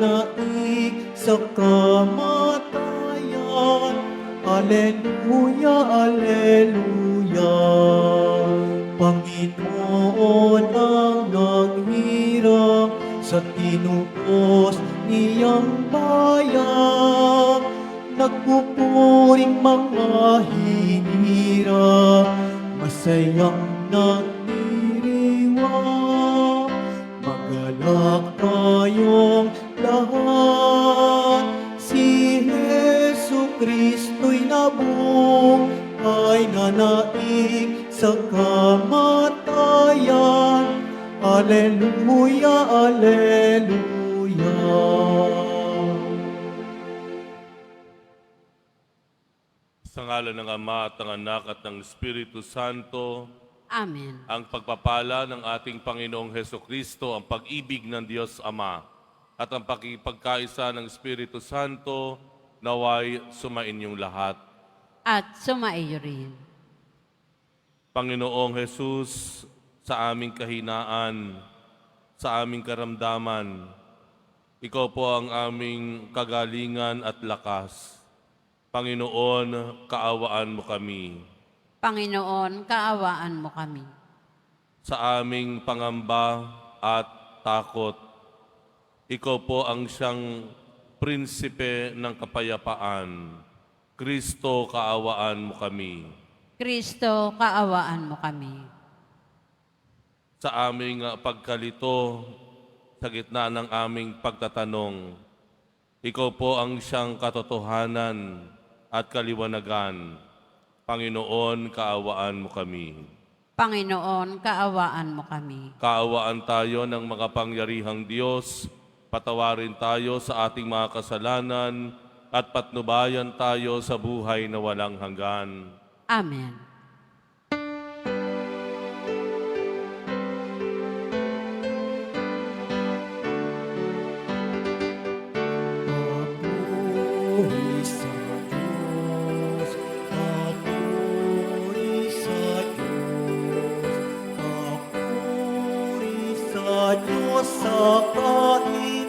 nanaig sa kamatayan. Alleluia, alleluia. Panginoon ang naghirang sa tinuos niyang bayan. Nagpupuring mga hinirang, masayang nagdiriwang. Magalak tayong lahat, si Jesu Kristo'y nabuhay, nanaig sa kamatayan. Alleluia, alleluia. Sa ngalan ng Ama at ng Anak at ng Espiritu Santo, Amen. ang pagpapala ng ating Panginoong Hesukristo, ang pag-ibig ng Diyos Ama, at ang pakipagkaisa ng Espiritu Santo, naway sumainyong lahat. At sumaiyo rin. Panginoong Jesus, sa aming kahinaan, sa aming karamdaman, Ikaw po ang aming kagalingan at lakas. Panginoon, kaawaan mo kami. Panginoon, kaawaan mo kami. Sa aming pangamba at takot, Ikaw po ang siyang prinsipe ng kapayapaan. Kristo, kaawaan mo kami. Kristo, kaawaan mo kami. Sa aming pagkalito, sa gitna ng aming pagtatanong, Ikaw po ang siyang katotohanan at kaliwanagan. Panginoon, kaawaan mo kami. Panginoon, kaawaan mo kami. Kaawaan tayo ng makapangyarihang Diyos, patawarin tayo sa ating mga kasalanan, at patnubayan tayo sa buhay na walang hanggan. Amen. Papuri sa Diyos, papuri sa Diyos, papuri sa Diyos sa kaitaasan.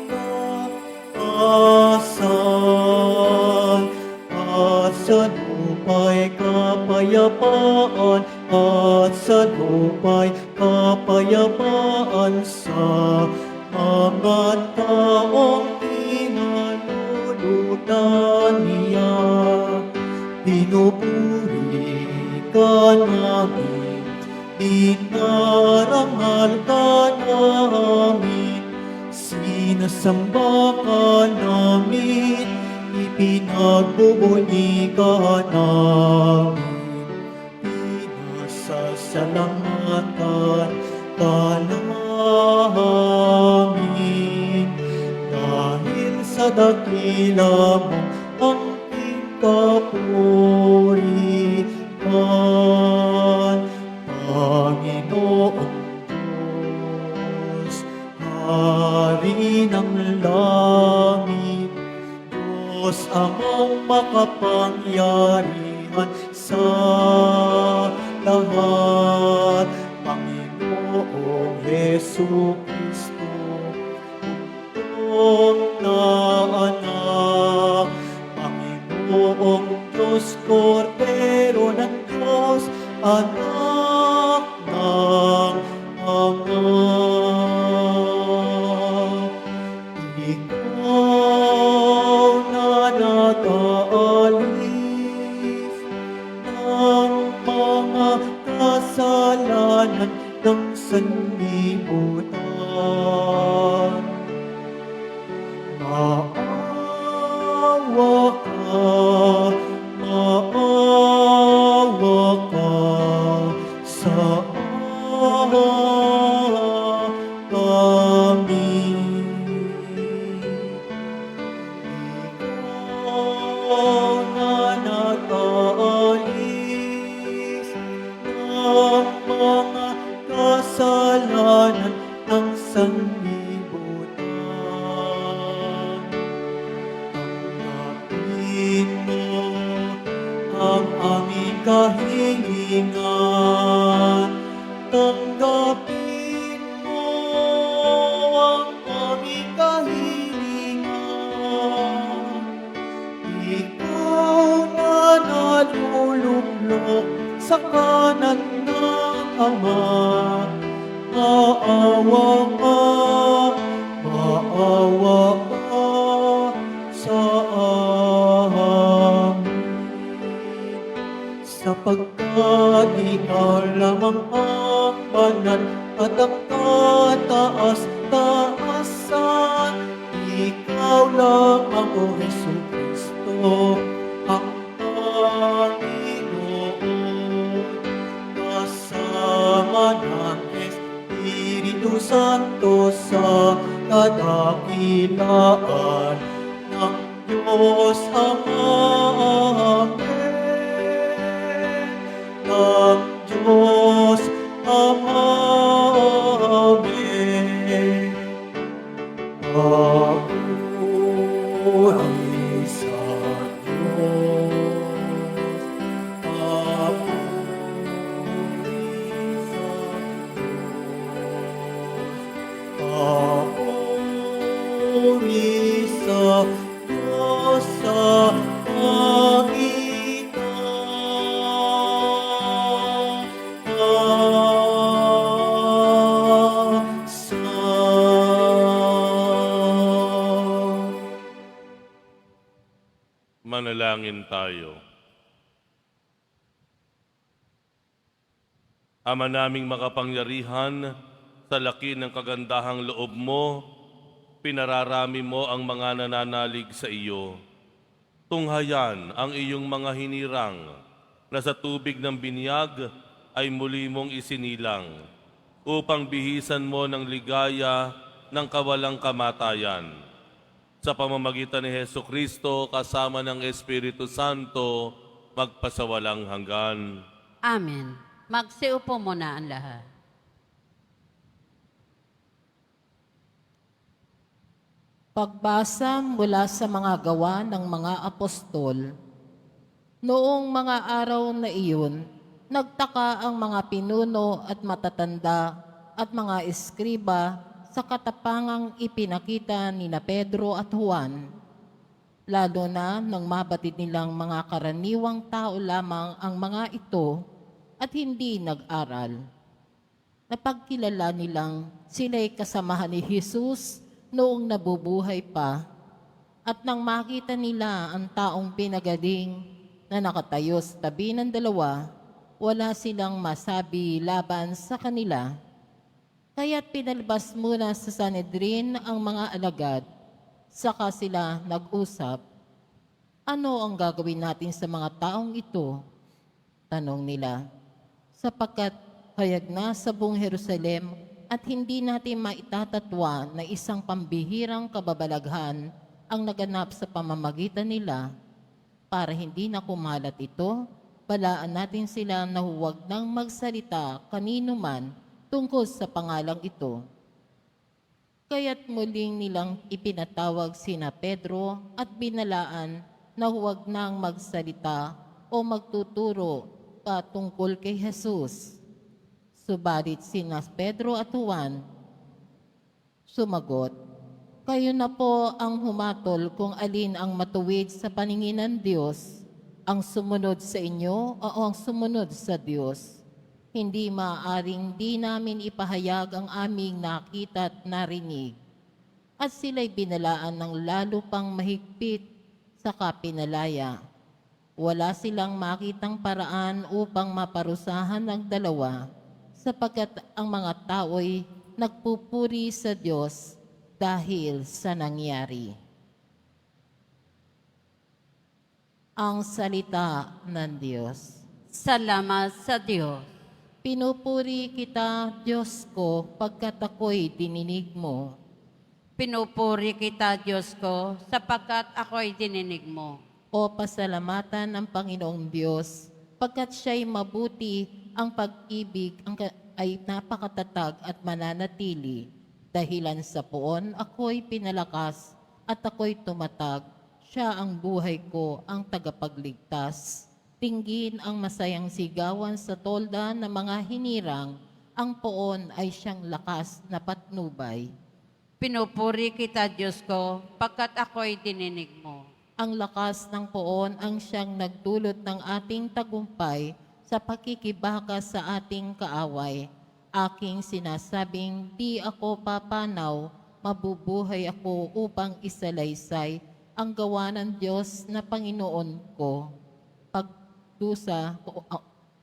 At sa lupa'y kapayapaan, at sa lupa'y kapayapaan sa mga taong pinalulutan niya. Pinupuri ka namin, inarangal ka namin, sinasamba ka namin, ipinagbubuni ka namin, pinasasalamatan ka namin. Dahil sa dakila mo ang kapurihan, Panginoong Diyos, Hari ng langit, Diyos amang makapangyarihan sa lahat. Panginoong Jesu Kristo, na anak, Panginoong Diyos, Kordero ng Diyos, anak ng anak. Ikaw na nag-aalis ng mga kasalanan ng sanlibutan. Maawa ka sa amin. Ikaw na nag-aalis ng mga kasalanan ng sanlibutan. Tanggapin mo ang aming kahilingan. Tanggapin mo ang aming kahilingan. sa kanan ng Ama. Maawa ka sa amin, sapagkat ikaw lamang ang banal at ang kataas-taasan. Ikaw lamang, O Jesucristo, ang Panginoon, kasama ng Espiritu Santo sa kadakilaan ng Diyos Ama. Amen. Ng Diyos Ama. Amen. Papuri sa Diyos. Papuri sa Diyos. Papuri sa Diyos sa pagitan. Manalangin tayo. Ama naming makapangyarihan, sa laki ng kagandahang loob mo, pinararami mo ang mga nananalig sa iyo. Tunghayan ang iyong mga hinirang na sa tubig ng binyag ay muli mong isinilang upang bihisan mo ng ligaya ng kawalang kamatayan. Sa pamamagitan ni Jesucristo kasama ng Espiritu Santo, magpasawalang hanggan. Amen. Magsiupo muna ang lahat. Pagbasa mula sa mga gawa ng mga apostol. Noong mga araw na iyon, nagtaka ang mga pinuno at matatanda at mga eskriba sa katapangang ipinakita ni na Pedro at Juan, lalo na nang mabatid nilang mga karaniwang tao lamang ang mga ito at hindi nag-aral. Napagkilala nilang sila'y kasamahan ni Jesus noong nabubuhay pa, at nang makita nila ang taong pinagaling na nakatayo sa tabi ng dalawa, wala silang masabi laban sa kanila. Kaya't pinalabas muna sa Sanhedrin ang mga alagad, saka sila nag-usap. Ano ang gagawin natin sa mga taong ito? Tanong nila, sapagkat hayag na sa buong Jerusalem at hindi natin maitatatwa na isang pambihirang kababalaghan ang naganap sa pamamagitan nila. Para hindi na kumalat ito, balaan natin sila na huwag nang magsalita kanino man tungkol sa pangalang ito. Kaya't muling nilang ipinatawag sina Pedro at binalaan na huwag nang magsalita o magtuturo patungkol kay Jesus. Subalit sina Pedro at Juan sumagot, "Kayo na po ang humatol kung alin ang matuwid sa paningin ng Diyos, ang sumunod sa inyo o ang sumunod sa Diyos. Hindi maaaring di namin ipahayag ang aming nakita at narinig." At sila'y binalaan ng lalo pang mahigpit sa pinalaya. Wala silang makitang paraan upang maparusahan ang dalawa, sapagkat ang mga tao'y nagpupuri sa Diyos dahil sa nangyari. Ang salita ng Diyos. Salamat sa Diyos. Pinupuri kita, Diyos ko, pagkat ako'y dininig mo. Pinupuri kita, Diyos ko, sapagkat ako'y dininig mo. O pasalamatan ng Panginoong Diyos, pagkat siya'y mabuti, ang pag-ibig ay napakatatag at mananatili. Dahilan sa poon, ako'y pinalakas at ako'y tumatag. Siya ang buhay ko, ang tagapagligtas. Tinggin ang masayang sigawan sa tolda ng mga hinirang. Ang poon ay siyang lakas na patnubay. Pinupuri kita, Diyos ko, pagkat ako'y dininig mo. Ang lakas ng poon ang siyang nagdulot ng ating tagumpay sa pakikibaka sa ating kaaway. Aking sinasabing di ako papanaw, mabubuhay ako upang isalaysay ang gawa ng Diyos na Panginoon ko.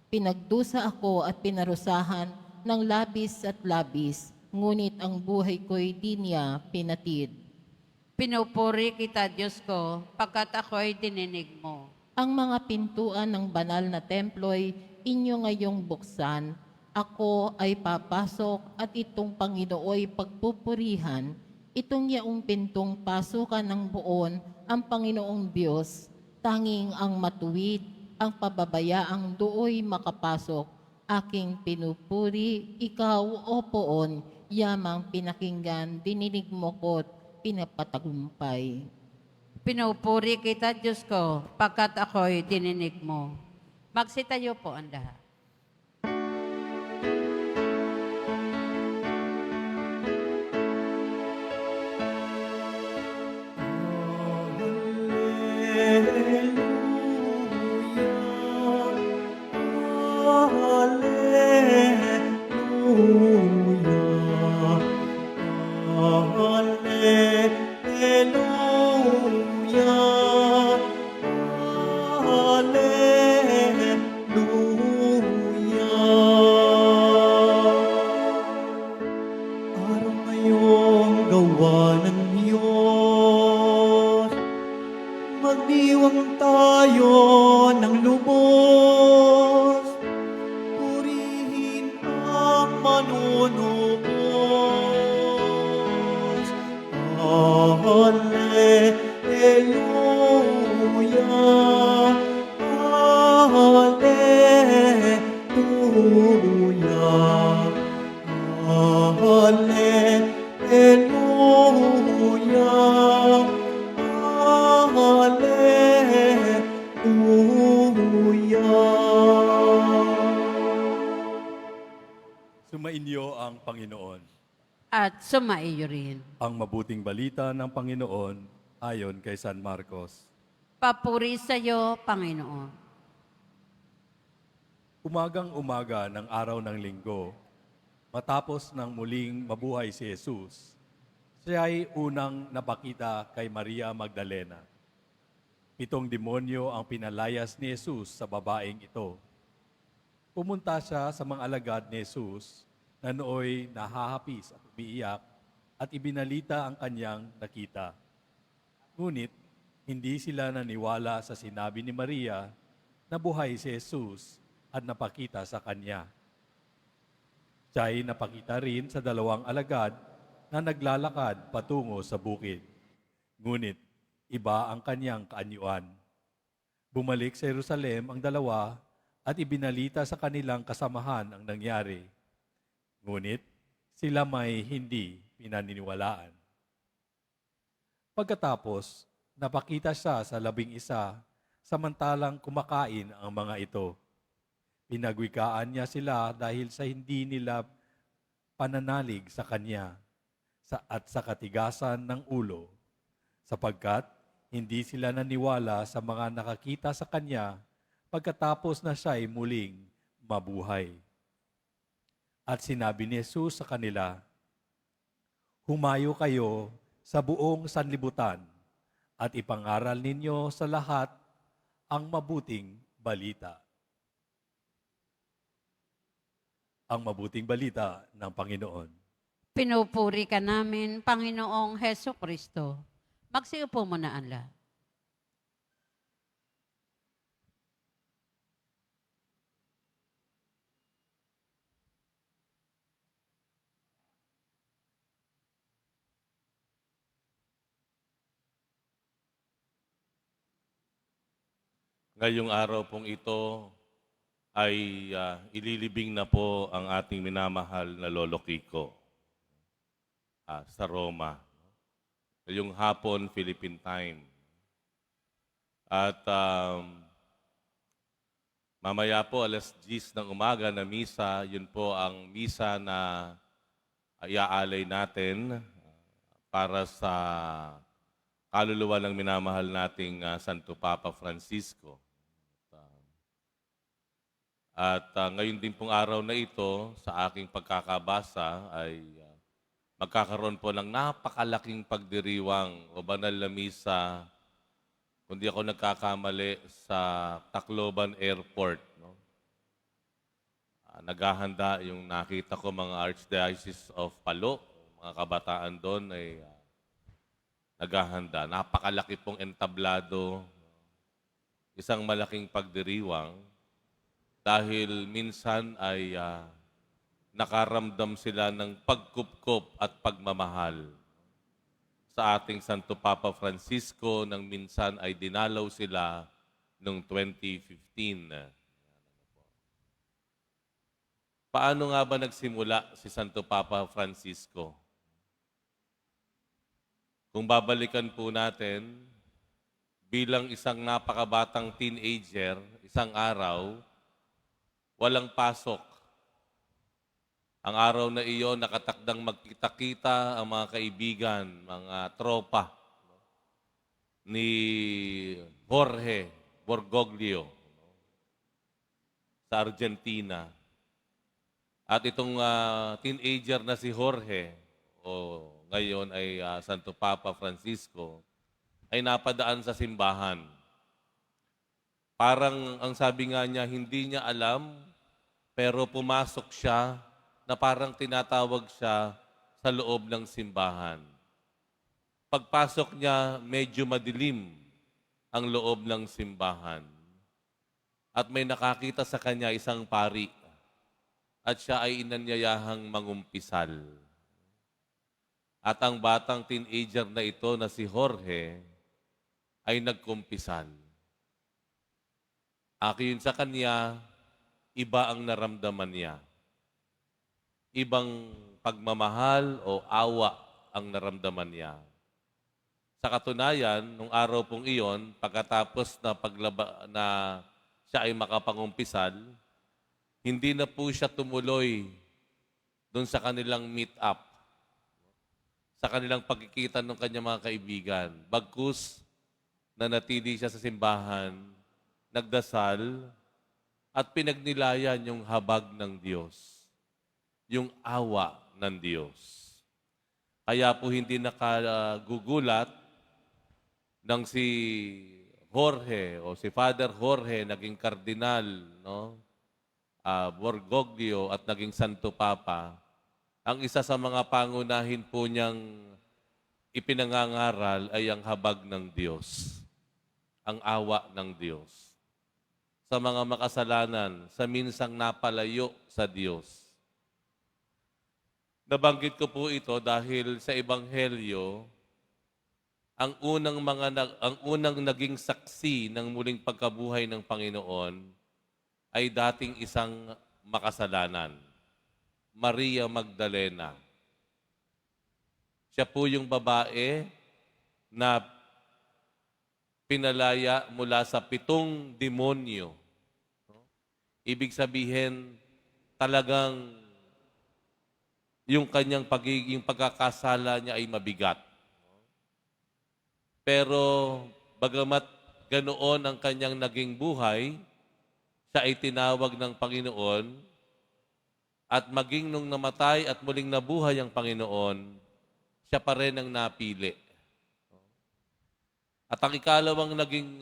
Pinagdusa ako at pinarusahan ng labis at labis, ngunit ang buhay ko'y di niya pinatid. Pinupuri kita, Diyos ko, pagkat ako'y dininig mo. Ang mga pintuan ng banal na templo'y inyo ngayong buksan. Ako ay papasok at itong Panginooy pagpupurihan. Itong yaong pintong pasukan ng buon ang Panginoong Diyos. Tanging ang matuwid, ang pababayaang dooy makapasok. Aking pinupuri, ikaw o poon, yamang pinakinggan, dininig mo ko't pinapatagumpay. Pinupuri kita, Diyos ko, pagkat ako'y dininig mo. Magsitayo po ang lahat. Araw ngayong gawa ng Diyos, magdiwang tayo ng lubos, purihin ang manunubos. Hallelujah, hallelujah. Hallelujah, hallelujah. Sumainyo ang Panginoon. At sumaiyo rin. Ang mabuting balita ng Panginoon ayon kay San Marcos. Papuri sa iyo, Panginoon. Umagang-umaga ng araw ng linggo, matapos ng muling mabuhay si Jesus, siya ay unang napakita kay Maria Magdalena. 7 demonyo ang pinalayas ni Jesus sa babaeng ito. Pumunta siya sa mga alagad ni Jesus na nooy nahahapis at umiiyak at ibinalita ang kanyang nakita. Ngunit hindi sila naniwala sa sinabi ni Maria na buhay si Jesus at napakita sa kanya. Siya'y napakita rin sa 2 alagad na naglalakad patungo sa bukid. Ngunit iba ang kanyang kaanyuan. Bumalik sa Jerusalem ang 2 at ibinalita sa kanilang kasamahan ang nangyari. Ngunit sila may hindi pinaniniwalaan. Pagkatapos, napakita siya sa 11 samantalang kumakain ang mga ito. Pinagwikaan niya sila dahil sa hindi nila pananalig sa kanya at sa katigasan ng ulo, sapagkat hindi sila naniwala sa mga nakakita sa kanya pagkatapos na siya'y muling mabuhay. At sinabi ni Jesus sa kanila, "Humayo kayo sa buong sanlibutan at ipangaral ninyo sa lahat ang mabuting balita." Ang mabuting balita ng Panginoon. Pinupuri ka namin, Panginoong Heso Kristo. Magsiupo mo na ang lahat. Ngayong araw pong ito ay ililibing na po ang ating minamahal na Lolo Kiko sa Roma. Ngayong hapon, Philippine time. At mamaya po, alas 10 ng umaga na misa, yun po ang misa na iaalay natin para sa kaluluwa ng minamahal nating Santo Papa Francisco. At ngayon din pong araw na ito, sa aking pagkakabasa, ay magkakaroon po ng napakalaking pagdiriwang o banal na misa, kung di ako nagkakamali, sa Tacloban Airport. No? Naghahanda yung nakita ko mga Archdiocese of Palo, mga kabataan doon ay naghahanda. Napakalaki pong entablado, isang malaking pagdiriwang dahil minsan ay nakaramdam sila ng pagkupkop at pagmamahal sa ating Santo Papa Francisco nang minsan ay dinalaw sila noong 2015. Paano nga ba nagsimula si Santo Papa Francisco? Kung babalikan po natin, bilang isang napakabatang teenager, isang araw, walang pasok. Ang araw na iyon, nakatakdang magkita-kita ang mga kaibigan, mga tropa ni Jorge Bergoglio sa Argentina. At itong teenager na si Jorge, o ngayon ay Santo Papa Francisco, ay napadaan sa simbahan. Parang ang sabi nga niya, hindi niya alam, pero pumasok siya na parang tinatawag siya sa loob ng simbahan. Pagpasok niya, medyo madilim ang loob ng simbahan. At may nakakita sa kanya isang pari. At siya ay inanyayahang mangumpisal. At ang batang teenager na ito na si Jorge ay nagkumpisal. Ayon sa kanya, iba ang naramdaman niya. Ibang pagmamahal o awa ang naramdaman niya. Sa katunayan, nung araw pong iyon, pagkatapos na siya ay makapangumpisal, hindi na po siya tumuloy doon sa kanilang meet-up, sa kanilang pagkikita ng kanyang mga kaibigan. Bagkus, nanatili siya sa simbahan, nagdasal, at pinagnilayan yung habag ng Diyos, yung awa ng Diyos. Kaya po hindi nakagugulat nang si Jorge o si Father Jorge naging kardinal, no? Bergoglio at naging Santo Papa. Ang isa sa mga pangunahin po niyang ipinangangaral ay ang habag ng Diyos, ang awa ng Diyos sa mga makasalanan, sa minsang napalayo sa Diyos. Nabanggit ko po ito dahil sa Ebanghelyo, ang unang naging saksi ng muling pagkabuhay ng Panginoon ay dating isang makasalanan, Maria Magdalena. Siya po yung babae na pinalaya mula sa 7 demonyo. Ibig sabihin, talagang yung kanyang pagiging pagkakasala niya ay mabigat. Pero bagamat ganoon ang kanyang naging buhay, siya ay tinawag ng Panginoon at maging nung namatay at muling nabuhay ang Panginoon, siya pa rin ang napili. At ang ikalawang naging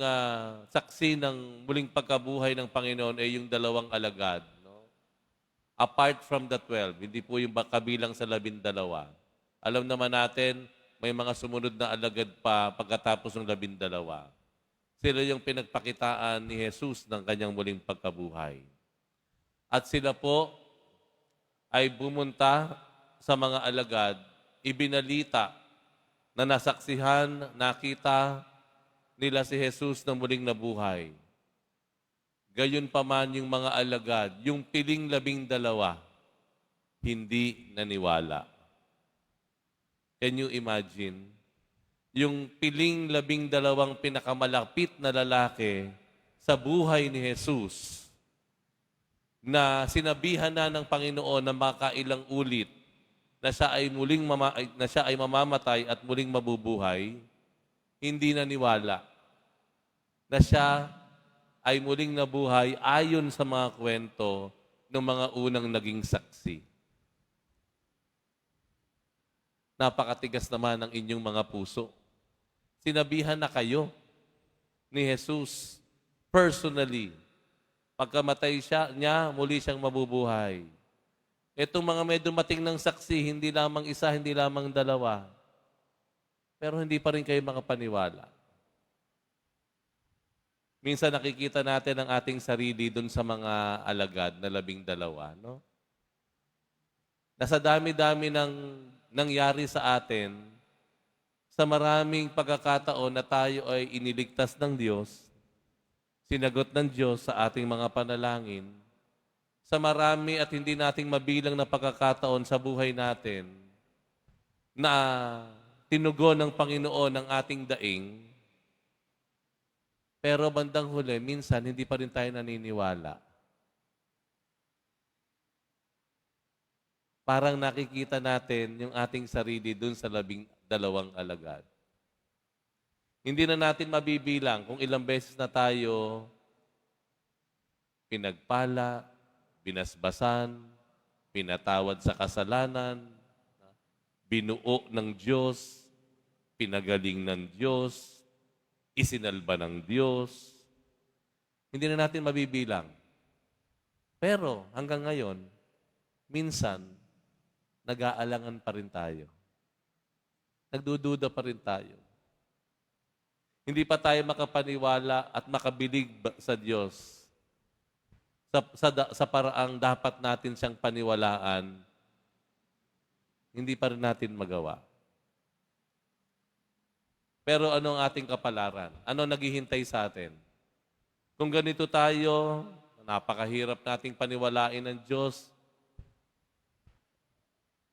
saksi ng muling pagkabuhay ng Panginoon ay yung 2 alagad. No? Apart from the 12, hindi po yung kabilang sa 12. Alam naman natin, may mga sumunod na alagad pa pagkatapos ng 12. Sila yung pinagpakitaan ni Jesus ng kanyang muling pagkabuhay. At sila po ay bumunta sa mga alagad, ibinalita na nasaksihan, nakita nila si Jesus na muling nabuhay. Gayon pa man yung mga alagad, yung piling 12, hindi naniwala. Can you imagine? Yung piling 12 pinakamalapit na lalaki sa buhay ni Jesus na sinabihan na ng Panginoon na makailang ulit na siya ay mamamatay at muling mabubuhay, hindi naniwala na siya ay muling nabuhay ayon sa mga kwento ng mga unang naging saksi. Napakatigas naman ng inyong mga puso. Sinabihan na kayo ni Jesus personally. Pagkamatay niya, muli siyang mabubuhay. Itong mga may dumating ng saksi, hindi lamang isa, hindi lamang dalawa. Pero hindi pa rin kayo makapaniwala. Minsan nakikita natin ang ating sarili dun sa mga alagad na 12, no? Nasa dami-dami ng nangyari sa atin, sa maraming pagkakataon na tayo ay iniligtas ng Diyos, sinagot ng Diyos sa ating mga panalangin, sa marami at hindi nating mabilang na pagkakataon sa buhay natin, na tinugon ng Panginoon ang ating daing, pero bandang huli, minsan hindi pa rin tayo naniniwala. Parang nakikita natin yung ating sarili dun sa 12 alagad. Hindi na natin mabibilang kung ilang beses na tayo pinagpala, binasbasan, pinatawad sa kasalanan, binuo ng Diyos, pinagaling ng Diyos, isinalba ng Diyos. Hindi na natin mabibilang. Pero hanggang ngayon, minsan, nag-aalangan pa rin tayo. Nagdududa pa rin tayo. Hindi pa tayo makapaniwala at makabilig sa Diyos sa paraang dapat natin siyang paniwalaan. Hindi pa rin natin magawa. Pero ano ang ating kapalaran? Ano naghihintay sa atin? Kung ganito tayo, napakahirap nating paniwalain ng Diyos,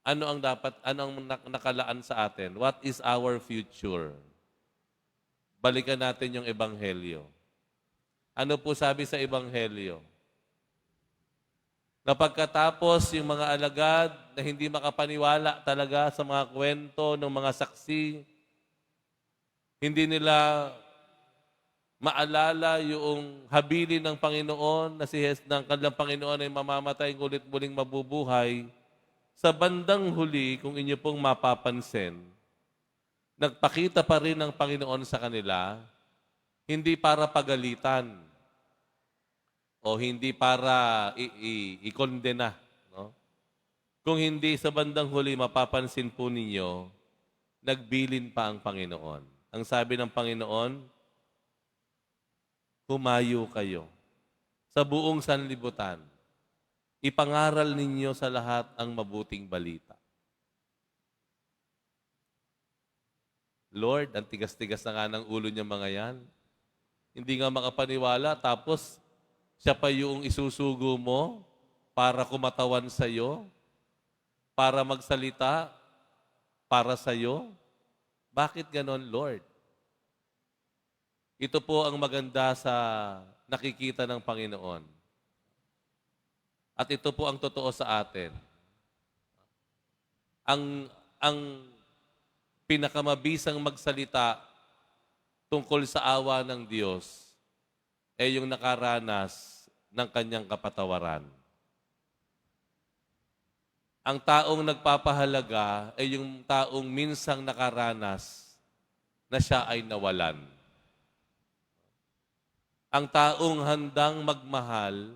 ano ang nakalaan sa atin? What is our future? Balikan natin yung Ebanghelyo. Ano po sabi sa Ebanghelyo? Na pagkatapos yung mga alagad na hindi makapaniwala talaga sa mga kwento ng mga saksi, hindi nila maalala yung habilin ng Panginoon na ng kanilang Panginoon ay mamamatay ngulit muling mabubuhay. Sa bandang huli, kung inyo pong mapapansin, nagpakita pa rin ng Panginoon sa kanila, hindi para pagalitan o hindi para ikondena. No? Kung hindi sa bandang huli, mapapansin po ninyo, nagbilin pa ang Panginoon. Ang sabi ng Panginoon, humayo kayo sa buong sanlibutan. Ipangaral ninyo sa lahat ang mabuting balita. Lord, ang tigas-tigas na nga ng ulo niya mga yan. Hindi nga makapaniwala, tapos siya pa yung isusugo mo para kumatawan sa iyo, para magsalita para sa iyo. Bakit ganon, Lord? Ito po ang maganda sa nakikita ng Panginoon. At ito po ang totoo sa atin. Ang pinakamabisang magsalita tungkol sa awa ng Diyos ay yung nakaranas ng kanyang kapatawaran. Ang taong nagpapahalaga ay yung taong minsang nakaranas na siya ay nawalan. Ang taong handang magmahal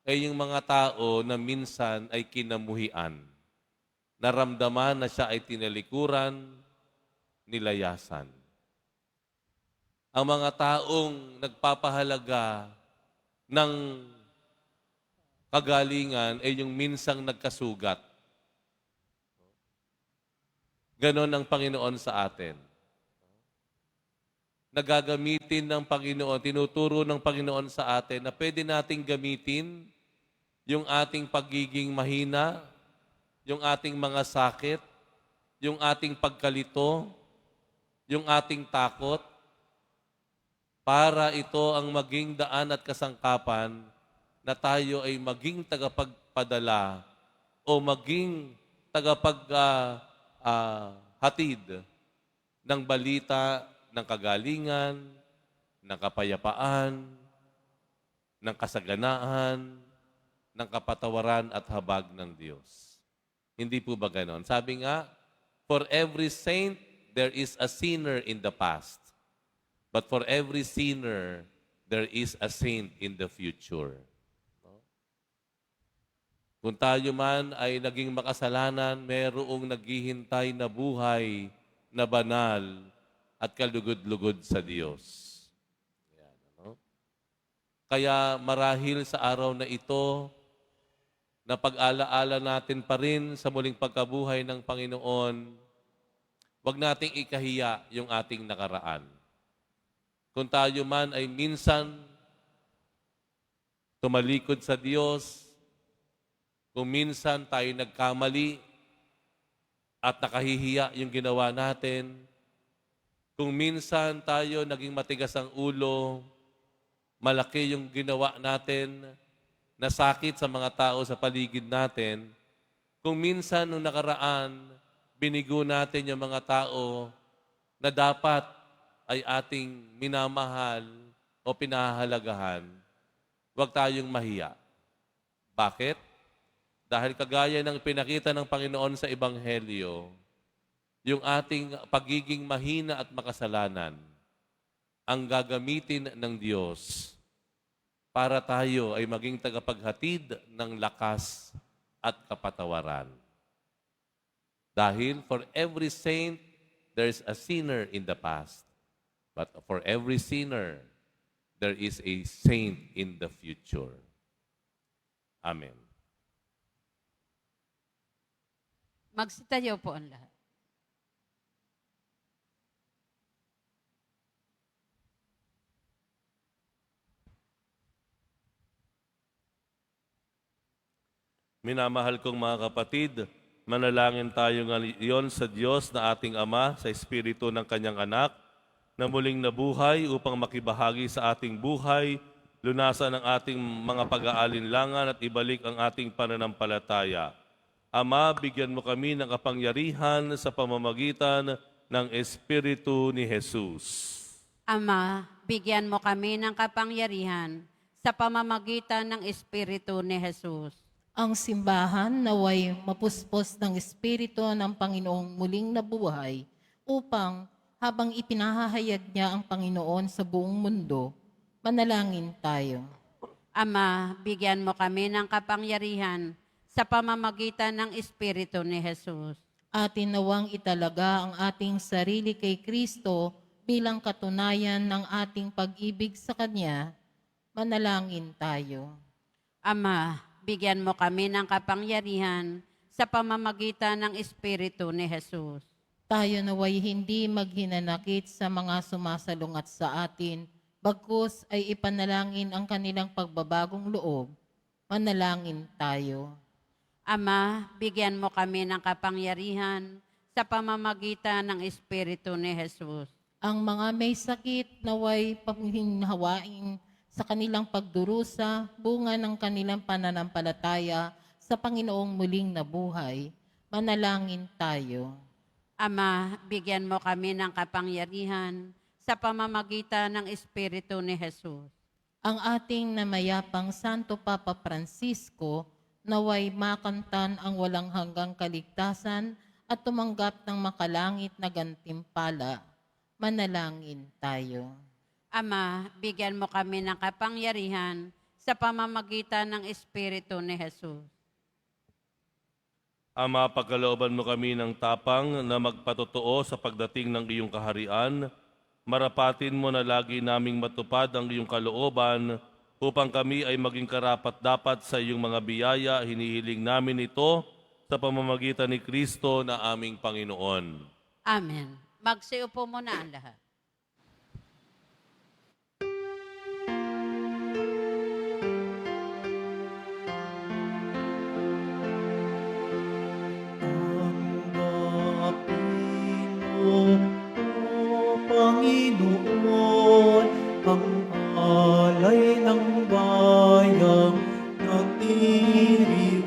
ay yung mga tao na minsan ay kinamuhian. Naramdaman na siya ay tinalikuran, nilayasan. Ang mga taong nagpapahalaga ng kagalingan ay yung minsang nagkasugat. Ganon ang Panginoon sa atin. Nagagamitin ng Panginoon, tinuturo ng Panginoon sa atin na pwede nating gamitin yung ating pagiging mahina, yung ating mga sakit, yung ating pagkalito, yung ating takot, para ito ang maging daan at kasangkapan na tayo ay maging tagapagpadala o maging hatid ng balita ng kagalingan, ng kapayapaan, ng kasaganaan, ng kapatawaran at habag ng Diyos. Hindi po ba ganon? Sabi nga, for every saint, there is a sinner in the past. But for every sinner, there is a saint in the future. No? Kung tayo man ay naging makasalanan, mayroong naghihintay na buhay na banal at kalugod-lugod sa Diyos. Yan, ano? Kaya marahil sa araw na ito, na pag-alaala natin pa rin sa muling pagkabuhay ng Panginoon, huwag nating ikahiya yung ating nakaraan. Kung tayo man ay minsan tumalikod sa Diyos, kung minsan tayo nagkamali at nakahihiya yung ginawa natin, kung minsan tayo naging matigas ang ulo, malaki yung ginawa natin, nasakit sa mga tao sa paligid natin, kung minsan nung nakaraan, binigo natin yung mga tao na dapat ay ating minamahal o pinahahalagahan, huwag tayong mahiya. Bakit? Dahil kagaya ng pinakita ng Panginoon sa Ebanghelyo, yung ating pagiging mahina at makasalanan ang gagamitin ng Diyos para tayo ay maging tagapaghatid ng lakas at kapatawaran. Dahil for every saint, there's a sinner in the past. But for every sinner, there is a saint in the future. Amen. Magsitayo po ang lahat. Minamahal kong mga kapatid, manalangin tayo ngayon sa Diyos na ating Ama sa Espiritu ng Kanyang Anak na muling nabuhay upang makibahagi sa ating buhay, lunasan ang ating mga pag-aalinlangan at ibalik ang ating pananampalataya. Ama, bigyan mo kami ng kapangyarihan sa pamamagitan ng Espiritu ni Jesus. Ama, bigyan mo kami ng kapangyarihan sa pamamagitan ng Espiritu ni Jesus. Ang simbahan naway mapuspos ng Espiritu ng Panginoong muling nabuhay upang habang ipinahahayag niya ang Panginoon sa buong mundo, manalangin tayo. Ama, bigyan mo kami ng kapangyarihan sa pamamagitan ng Espiritu ni Jesus. Atin nawang italaga ang ating sarili kay Kristo bilang katunayan ng ating pag-ibig sa Kanya, manalangin tayo. Ama, bigyan mo kami ng kapangyarihan sa pamamagitan ng Espiritu ni Jesus. Tayo naway hindi maghinanakit sa mga sumasalungat sa atin, bagkus ay ipanalangin ang kanilang pagbabagong loob, manalangin tayo. Ama, bigyan mo kami ng kapangyarihan sa pamamagitan ng Espiritu ni Jesus. Ang mga may sakit naway panghinhawain sa kanilang pagdurusa, bunga ng kanilang pananampalataya sa Panginoong muling nabuhay, manalangin tayo. Ama, bigyan mo kami ng kapangyarihan sa pamamagitan ng Espiritu ni Jesus. Ang ating namayapang Santo Papa Francisco, naway makamtan ang walang hanggang kaligtasan at tumanggap ng makalangit na gantimpala, manalangin tayo. Ama, bigyan mo kami ng kapangyarihan sa pamamagitan ng Espiritu ni Jesus. Ama, pagkalooban mo kami ng tapang na magpatotoo sa pagdating ng iyong kaharian, marapatin mo na lagi naming matupad ang iyong kalooban upang kami ay maging karapat-dapat sa iyong mga biyaya. Hinihiling namin ito sa pamamagitan ni Kristo na aming Panginoon. Amen. Magsiupo muna ang lahat. Tanggapin mo, O Panginoon, ang alay ng bayang nagdiriwang.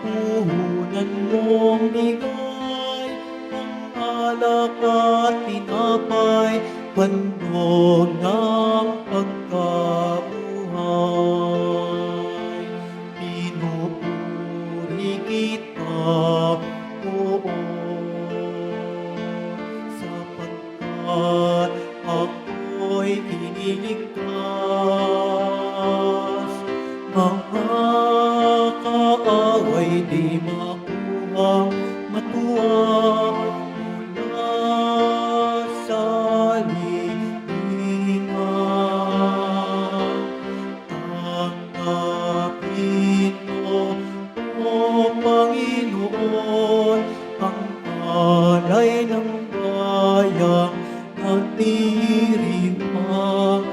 Puhunan mong bigay ang alak at tinapay, handog ng pagkabuhay. ako'y iniligtas. Mga kaaway di makuha, matuwa mula sa libingan. Tanggapin mo, O Panginoon, ang alay ng bayang nagdiriwang.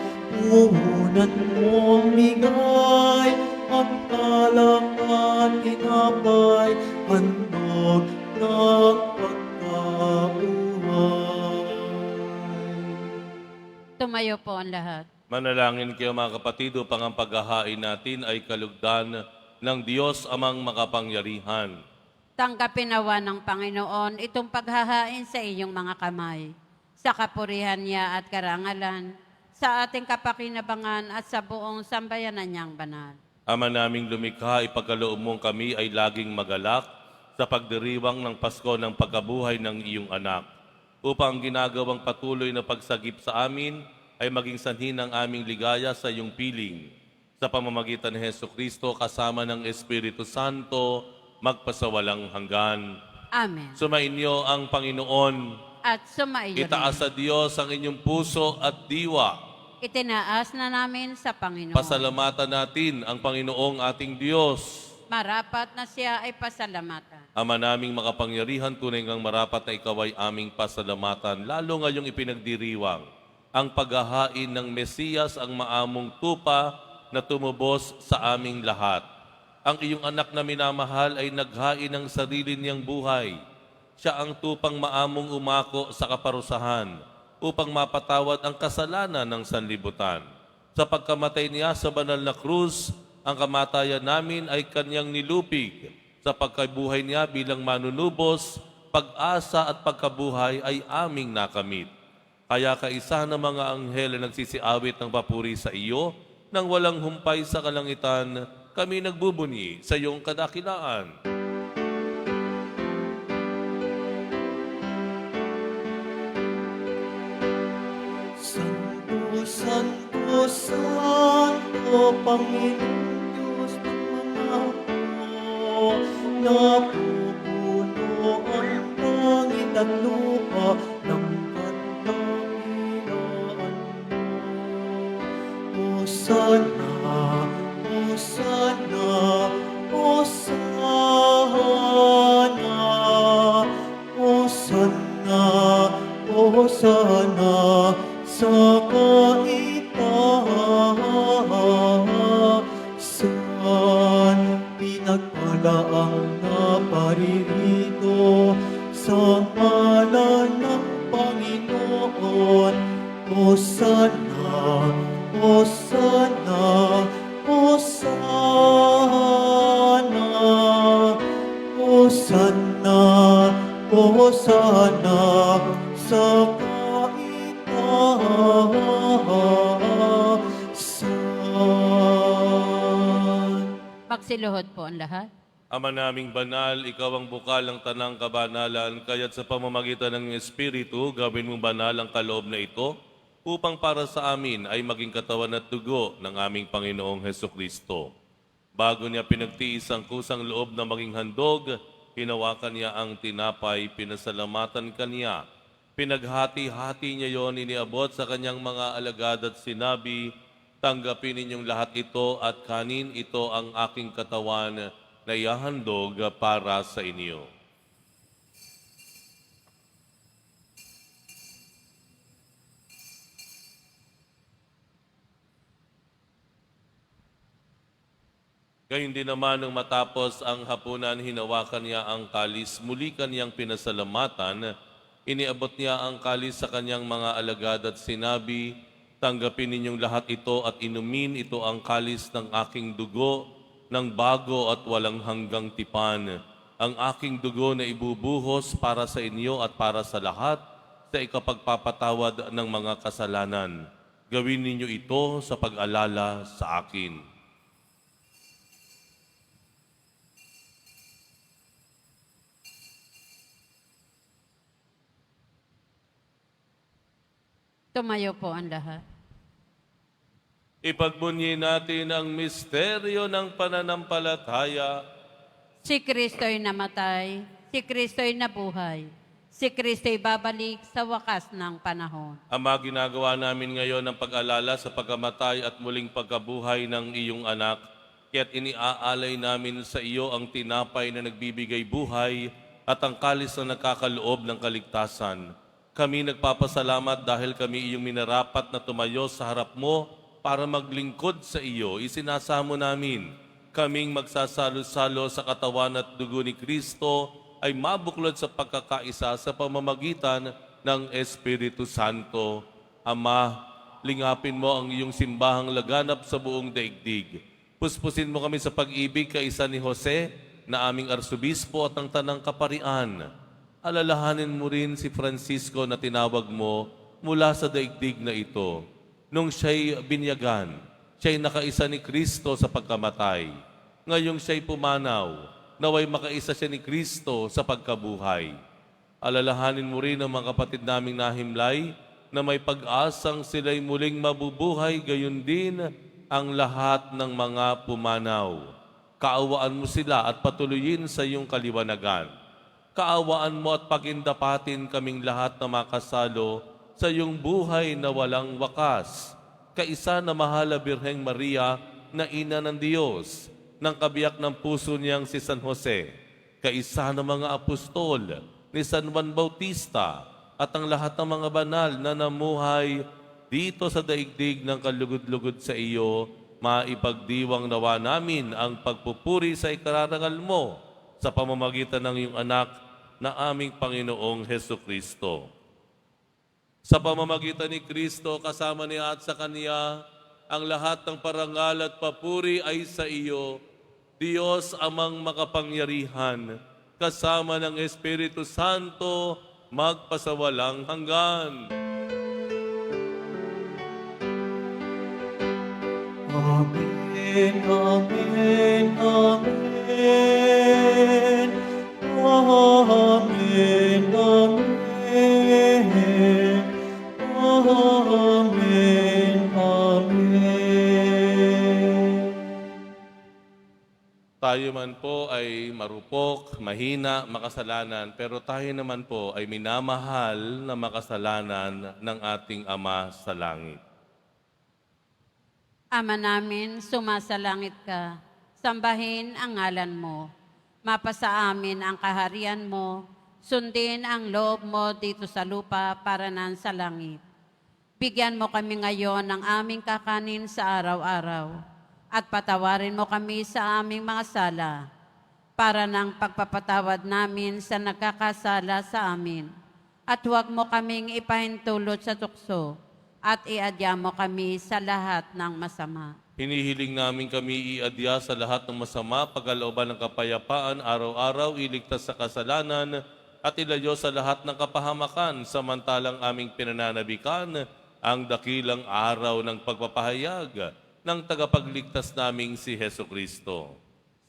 Puhunan mong bigay ang alak at tinapay, handog ng pagkabuhay. Tumayo po ang lahat. Manalangin kayo mga kapatid upang ang paghahain natin ay kalugdan ng Diyos amang makapangyarihan. Tanggapin nawa ng Panginoon itong paghahain sa iyong mga kamay, sa kapurihan niya at karangalan, sa ating kapakinabangan at sa buong sambayanan niyang banal. Ama naming lumikha, ipagkaloob mong kami ay laging magalak sa pagdiriwang ng Pasko ng pagkabuhay ng iyong anak, upang ang ginagawang patuloy na pagsagip sa amin ay maging sanhi ng aming ligaya sa iyong piling. Sa pamamagitan ni Hesukristo kasama ng Espiritu Santo, magpasawalang hanggan. Amen. Sumainyo ang Panginoon. At sumaiyo Itaas sa Diyos ang inyong puso at diwa. Itinaas na namin sa Panginoon. Pasalamatan natin ang Panginoong ating Diyos. Marapat na siya ay pasalamatan. Ama naming makapangyarihan, tunay ngang marapat na ikaw ay aming pasalamatan, lalo ngayong ipinagdiriwang ang paghahain ng Mesiyas, ang maamong tupa na tumubos sa aming lahat. Ang iyong anak na minamahal ay naghain ng sarili niyang buhay. Siya ang tupang maamong umako sa kaparusahan upang mapatawad ang kasalanan ng sanlibutan. Sa pagkamatay niya sa banal na krus, ang kamatayan namin ay kanyang nilupig. Sa pagkabuhay niya bilang manunubos, pag-asa at pagkabuhay ay aming nakamit. Kaya kaisa ng mga anghel na nagsisiawit ng papuri sa iyo, nang walang humpay sa kalangitan, kami nagbubuni sa iyong kadakilaan. Santo, Santo, Santo, Panginoon Diyos ng mga hukbo, napupuno ang langit at lupa ng kadakilaan mo. Hosana, Hosana, Hosana, Hosana, Hosana sa kaitaasan. Pinagpala ang naparirito sa ngalan ng Panginoon. Hosana, Hosana, Hosana, Hosana, Hosana sa kaitaasan. Magsiluhod po ang lahat. Ama naming banal, ikaw ang bukal ng tanang kabanalan, kaya't sa pamamagitan ng Espiritu, gawin mong banal ang kaloob na ito, upang para sa amin ay maging katawan at dugo ng aming Panginoong Hesukristo. Bago niya pinagtiis ang kusang loob na maging handog, hinawakan niya ang tinapay, pinasalamatan kaniya. Pinaghati-hati niya yon, iniabot sa kanyang mga alagad at sinabi, tanggapin ninyong lahat ito at kanin, ito ang aking katawan na ihahandog para sa inyo. Gayun din naman nung matapos ang hapunan, hinawakan niya ang kalis, muli kaniyang pinasalamatan, iniabot niya ang kalis sa kanyang mga alagad at sinabi, tanggapin ninyong lahat ito at inumin, ito ang kalis ng aking dugo, ng bago at walang hanggang tipan, ang aking dugo na ibubuhos para sa inyo at para sa lahat sa ikapagpapatawad ng mga kasalanan. Gawin ninyo ito sa pag-alala sa akin. Tumayo po ang lahat. Ipagbunyi natin ang misteryo ng pananampalataya. Si Kristo'y namatay, si Kristo'y nabuhay, si Kristo'y babalik sa wakas ng panahon. Ama, ginagawa namin ngayon ang pag-alala sa pagkamatay at muling pagkabuhay ng iyong anak. Kaya't iniaalay namin sa iyo ang tinapay na nagbibigay buhay at ang kalis na nagkakaloob ng kaligtasan. Kami nagpapasalamat dahil kami iyong minarapat na tumayo sa harap mo para maglingkod sa iyo. Isinasamo namin kaming magsasalo-salo sa katawan at dugo ni Kristo ay mabuklod sa pagkakaisa sa pamamagitan ng Espiritu Santo. Ama, lingapin mo ang iyong simbahang laganap sa buong daigdig. Puspusin mo kami sa pag-ibig kaisa ni Jose na aming arsobispo at ang tanang kaparian. Alalahanin mo rin si Francisco na tinawag mo mula sa daigdig na ito. Nung siya'y binyagan, siya'y nakaisa ni Kristo sa pagkamatay. Ngayong siya'y pumanaw, naway makaisa siya ni Kristo sa pagkabuhay. Alalahanin mo rin ang mga kapatid naming nahimlay na may pag-asang sila'y muling mabubuhay, gayon din ang lahat ng mga pumanaw. Kaawaan mo sila at patuloyin sa iyong kaliwanagan. Kaawaan mo at pagindapatin kaming lahat na makasalo sa iyong buhay na walang wakas. Kaisa na mahal na Birheng Maria na ina ng Diyos, ng kabiyak ng puso niyang si San Jose, kaisa ng mga apostol ni San Juan Bautista at ang lahat ng mga banal na namuhay dito sa daigdig ng kalugod-lugod sa iyo, maipagdiwang nawa namin ang pagpupuri sa ikararangal mo sa pamamagitan ng iyong anak na aming Panginoong Hesukristo. Sa pamamagitan ni Kristo, kasama niya at sa Kanya, ang lahat ng parangal at papuri ay sa iyo, Diyos amang makapangyarihan, kasama ng Espiritu Santo, magpasawalang hanggan. Amen, amen, amen. Amen, amen. Amen, amen. Tayo man po ay marupok, mahina, makasalanan, pero tayo naman po ay minamahal na makasalanan ng ating Ama sa langit. Ama namin, sumasalangit ka, sambahin ang ngalan mo. Mapasa amin ang kaharian mo, sundin ang loob mo dito sa lupa para nan sa langit. Bigyan mo kami ngayon ng aming kakanin sa araw-araw at patawarin mo kami sa aming mga sala para ng pagpapatawad namin sa nagkakasala sa amin. At huwag mo kaming ipahintulot sa tukso at iadya mo kami sa lahat ng masama. Hinihiling namin kami iadya sa lahat ng masama, pagkalooban ng kapayapaan, araw-araw, iligtas sa kasalanan, at ilayo sa lahat ng kapahamakan, samantalang aming pinananabikan ang dakilang araw ng pagpapahayag ng tagapagligtas naming si Hesukristo.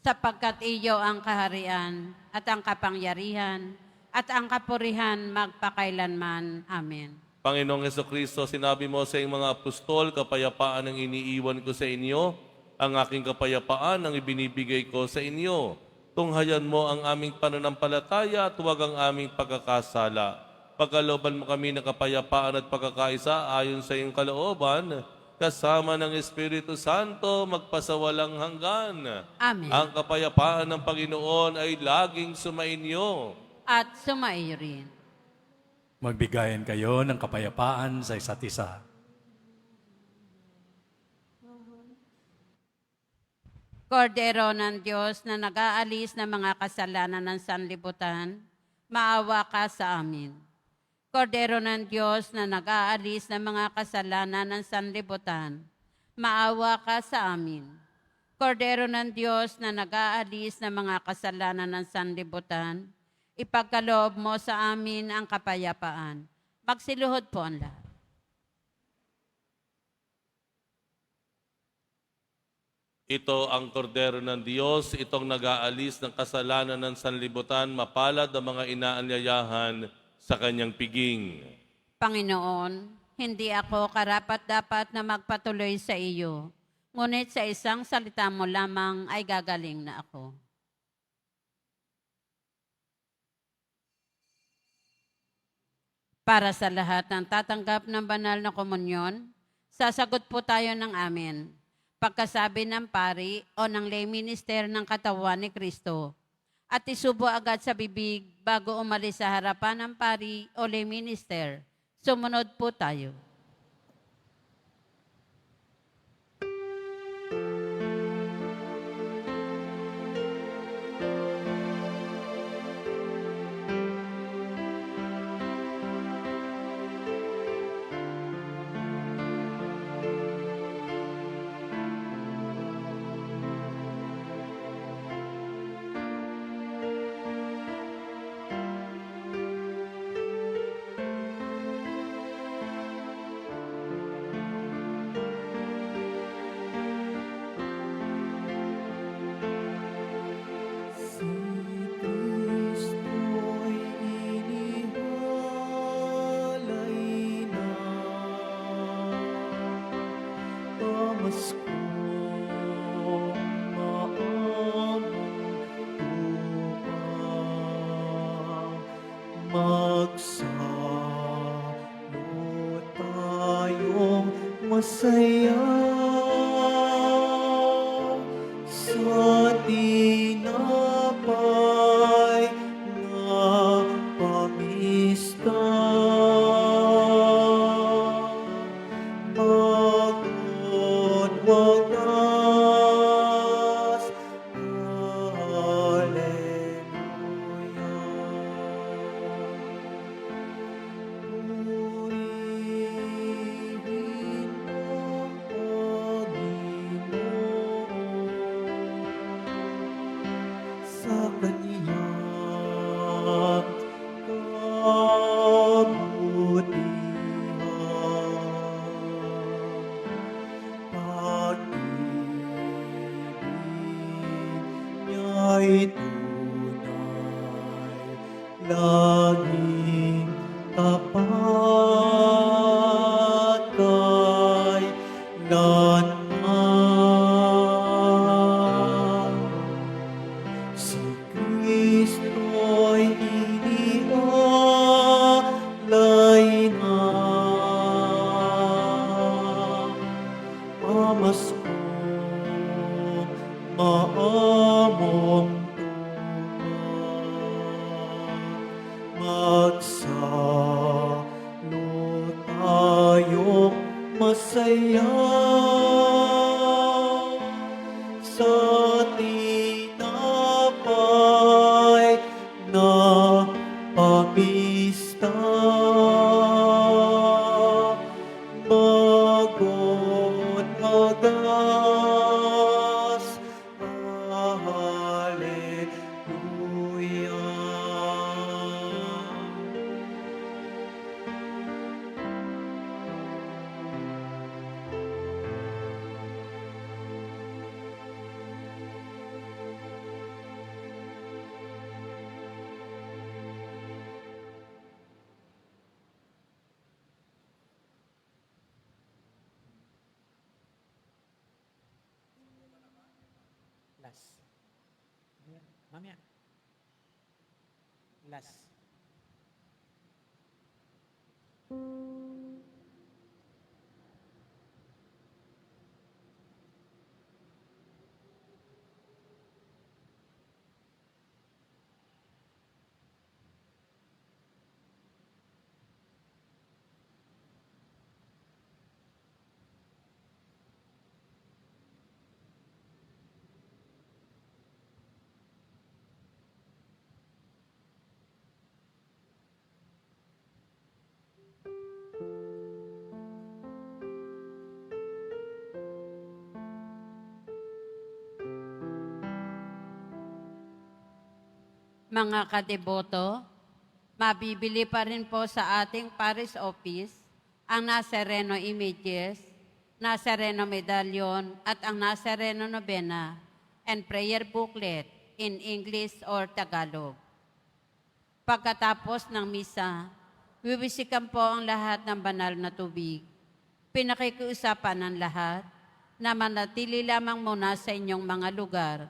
Sapagkat iyo ang kaharian at ang kapangyarihan at ang kapurihan magpakailanman. Amen. Panginoong Hesukristo, sinabi mo sa iyong mga apostol, kapayapaan ang iniiwan ko sa inyo, ang aking kapayapaan ang ibinibigay ko sa inyo. Tunghayan mo ang aming pananampalataya at huwag ang aming pagkakasala. Pagkalooban mo kami ng kapayapaan at pagkakaisa ayon sa iyong kalooban, kasama ng Espiritu Santo, magpasawalang hanggan. Amen. Ang kapayapaan ng Panginoon ay laging sumainyo. At sumaiyo rin. Magbigayan kayo ng kapayapaan sa isa't isa. Kordero ng Diyos na nag-aalis ng mga kasalanan ng sanlibutan, maawa ka sa amin. Kordero ng Diyos na nag-aalis ng mga kasalanan ng sanlibutan, maawa ka sa amin. Kordero ng Diyos na nag-aalis ng mga kasalanan ng sanlibutan, ipagkaloob mo sa amin ang kapayapaan. Magsiluhod po ang lahat. Ito ang kordero ng Diyos, itong nag-aalis ng kasalanan ng sanlibutan, mapalad ang mga inaanyayahan sa kanyang piging. Panginoon, Hindi ako karapat-dapat na magpatuloy sa iyo, ngunit sa isang salita mo lamang ay gagaling na ako. Para sa lahat ng tatanggap ng banal na komunyon, sasagot po tayo ng amen. Pagkasabi ng pari o ng lay minister ng katawan ni Kristo, at isubo agad sa bibig bago umalis sa harapan ng pari o lay minister. Sumunod po tayo. Si Kristo'y inihalay na, pamaskong maamong tupang, magsalot tayong masaya sa tinapay na pamista. Bago't wagas, Purihin ang Panginoon sa Kaniyang kabutihan. Pag-ibig niya'y tunay, laging tapat kailanman. Si Kristo'y inihalay na, pamaskong maamong tupang, magsalot tayong masaya sa tinapay na pamista. Bago't wagas, Hallelujah. Last. Mamaya. Last. Mga kadeboto, mabibili pa rin po sa ating parish office ang Nazareno images, Nazareno medallion at ang Nazareno novena and prayer booklet in English or Tagalog. Pagkatapos ng misa, Wiwisikan po ang lahat ng banal na tubig. Pinakikiusapan ng lahat na manatili lamang muna sa inyong mga lugar.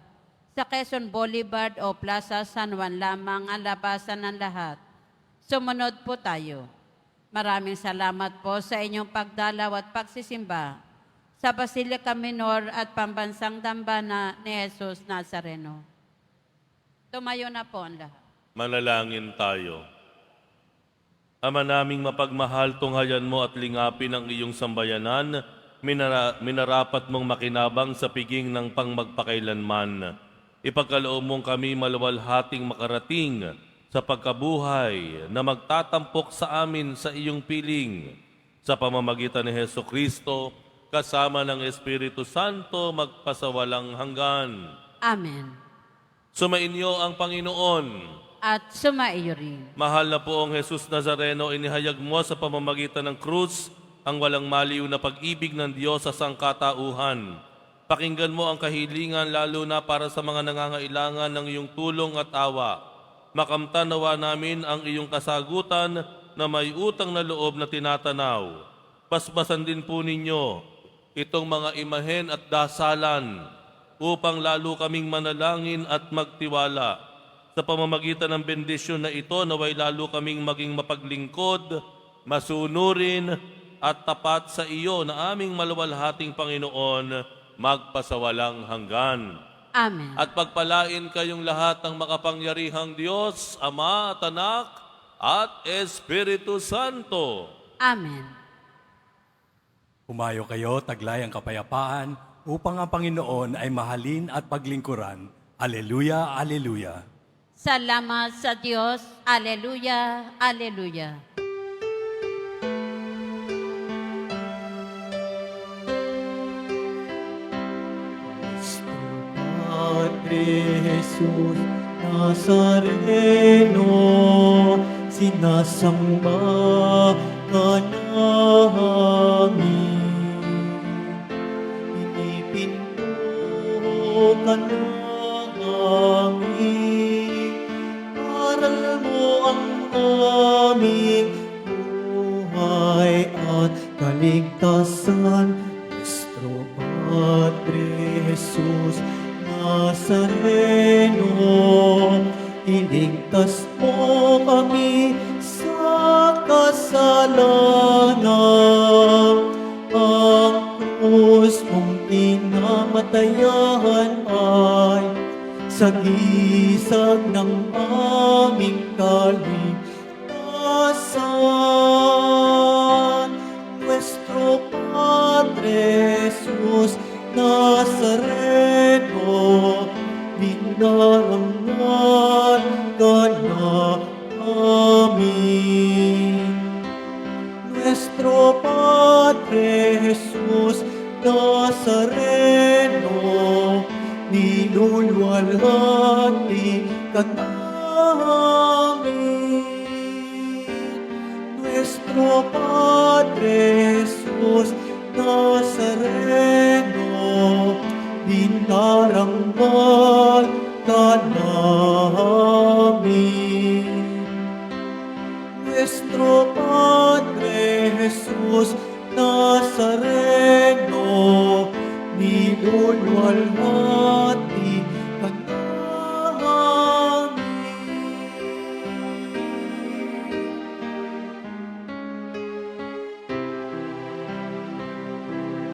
Sa Quezon Boulevard o Plaza San Juan lamang ang labasan ng lahat. Sumunod po tayo. Maraming salamat po sa inyong pagdalaw at pagsisimba sa Basilica Minor at Pambansang Dambana ni Jesus Nazareno. Tumayo na po ang lahat. Manalangin tayo. Ama naming mapagmahal, tunghayan mo at lingapin ang iyong sambayanan, minarapat mong makinabang sa piging ng pangmagpakailanman. Ipagkaloob mong kami maluwalhating makarating sa pagkabuhay na magtatampok sa amin sa iyong piling. Sa pamamagitan ni Heso Kristo, kasama ng Espiritu Santo, magpasawalang hanggan. Amen. Sumainyo ang Panginoon. At sumaiyo rin. Mahal na poong Jesus Nazareno, inihayag mo sa pamamagitan ng krus ang walang maliw na pag-ibig ng Diyos sa sangkatauhan. Pakinggan mo ang kahilingan lalo na para sa mga nangangailangan ng iyong tulong at awa. Makamtan nawa namin ang iyong kasagutan na may utang na loob na tinatanaw. Paspasan din po ninyo itong mga imahen at dasalan upang lalo kaming manalangin at magtiwala. Sa pamamagitan ng bendisyon na ito, naway lalo kaming maging mapaglingkod, masunurin at tapat sa iyo na aming maluwalhating Panginoon, magpasawalang hanggan. Amen. At pagpalain kayong lahat ng makapangyarihang Diyos, Ama at Anak at Espiritu Santo. Amen. Humayo kayo, taglay ang kapayapaan, upang ang Panginoon ay mahalin at paglingkuran. Aleluya, aleluya. Salamat sa Diyos. Aleluya, aleluya. Padre Jesus Nazareno, sinasamba ka namin. Pinipinto ka namin. Aral mo ang aming buhay at kaligtasan. Nuestro Padre Jesus Nazareno, iligtas mo kami sa kasalanan. Ang krus mong pinamatayan ay sagisag ng aming kaligtasan. Nuestro Padre Jesus Nazareno, dinarangan ka namin. Nuestro Padre Jesus Nazareno, nilulwalhati ka namin. Nuestro Padre Jesus Nazareno, dinarangal ka namin. Nuestro Padre Jesus Nazareno, nilulwalhati